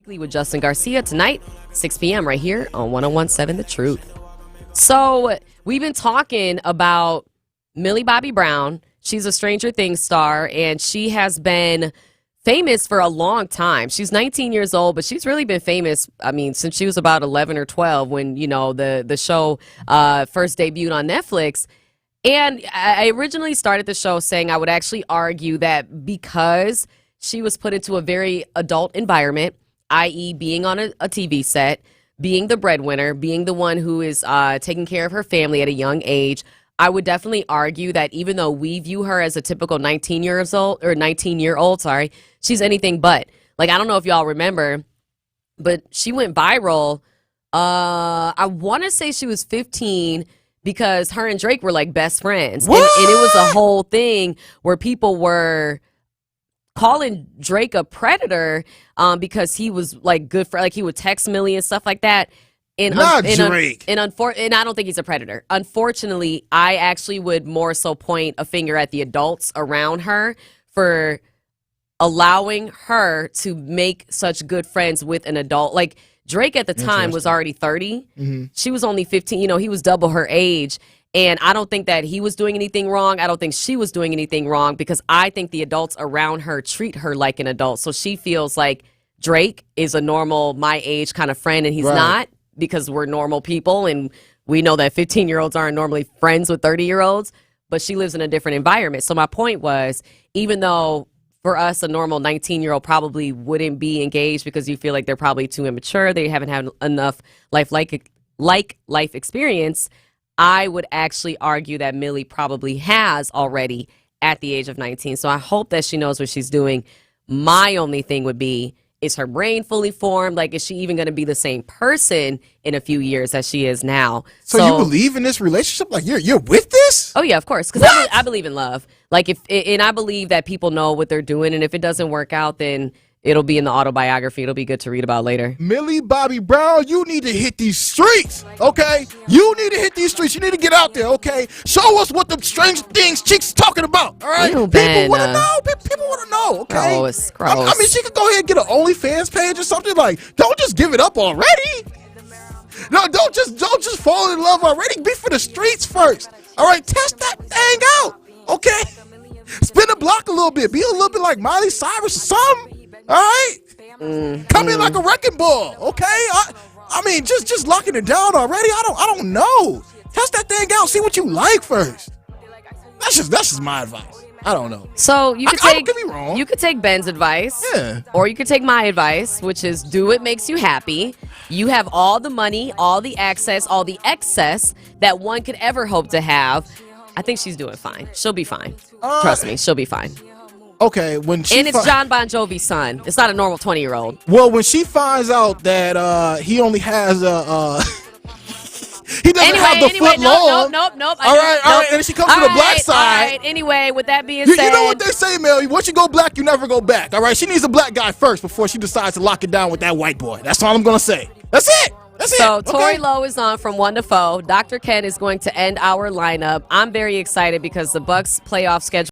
With Justin Garcia tonight, 6 p.m. right here on 101.7 The Truth. So we've been talking about Millie Bobby Brown. She's a Stranger Things star, and she has been famous for a long time. She's 19 years old, but she's really been famous, since she was about 11 or 12 when, the show first debuted on Netflix. And I originally started the show saying I would actually argue that because she was put into a very adult environment, i.e. being on a TV set, being the breadwinner, being the one who is taking care of her family at a young age, I would definitely argue that even though we view her as a typical 19-year-old, she's anything but. Like, I don't know if y'all remember, but she went viral. I want to say she was 15 because her and Drake were like best friends. And it was a whole thing where people were calling Drake a predator because he was like good for, like, he would text Millie and stuff like that. Drake. And I don't think he's a predator. Unfortunately, I actually would more so point a finger at the adults around her for allowing her to make such good friends with an adult. Like, Drake at the time was already 30. Mm-hmm. She was only 15. He was double her age. And I don't think that he was doing anything wrong. I don't think she was doing anything wrong because I think the adults around her treat her like an adult. So she feels like Drake is a normal, my age kind of friend, and he's not, because we're normal people. And we know that 15-year-olds aren't normally friends with 30-year-olds, but she lives in a different environment. So my point was, even though for us, a normal 19-year-old probably wouldn't be engaged because you feel like they're probably too immature, they haven't had enough life experience, I would actually argue that Millie probably has already at the age of 19. So I hope that she knows what she's doing. My only thing would be, is her brain fully formed? Like, is she even going to be the same person in a few years as she is now? So you believe in this relationship? Like, you're with this? Oh, yeah, of course. Because I believe in love. Like, and I believe that people know what they're doing. And if it doesn't work out, then it'll be in the autobiography. It'll be good to read about later. Millie Bobby Brown, you need to hit these streets, okay? You need to hit these streets. You need to get out there, okay? Show us what the strange things chicks talking about, all right? People want to know. People want to know, okay? Gross. I mean, she could go ahead and get an OnlyFans page or something. Like, don't just give it up already. No, don't just fall in love already. Be for the streets first, all right? Test that thing out, okay? Spin the block a little bit. Be a little bit like Miley Cyrus or something. All right, come in like a wrecking ball, okay? I mean, just locking it down already. I don't know. Test that thing out. See what you like first. That's just my advice. I don't know. So you could don't get me wrong. You could take Ben's advice, or you could take my advice, which is do what makes you happy. You have all the money, all the access, all the excess that one could ever hope to have. I think she's doing fine. She'll be fine. Trust me, she'll be fine. Okay, when she it's John Bon Jovi's son. It's not a normal 20-year-old. Well, when she finds out that he only has he doesn't have the foot long. Nope. All right. And then she comes to the black side. All right. Anyway, with that being said, you know what they say, Mel. Once you go black, you never go back. All right. She needs a black guy first before she decides to lock it down with that white boy. That's all I'm gonna say. That's it. So Tori Lowe is on from 1 to 4. Dr. Ken is going to end our lineup. I'm very excited because the Bucks playoff schedule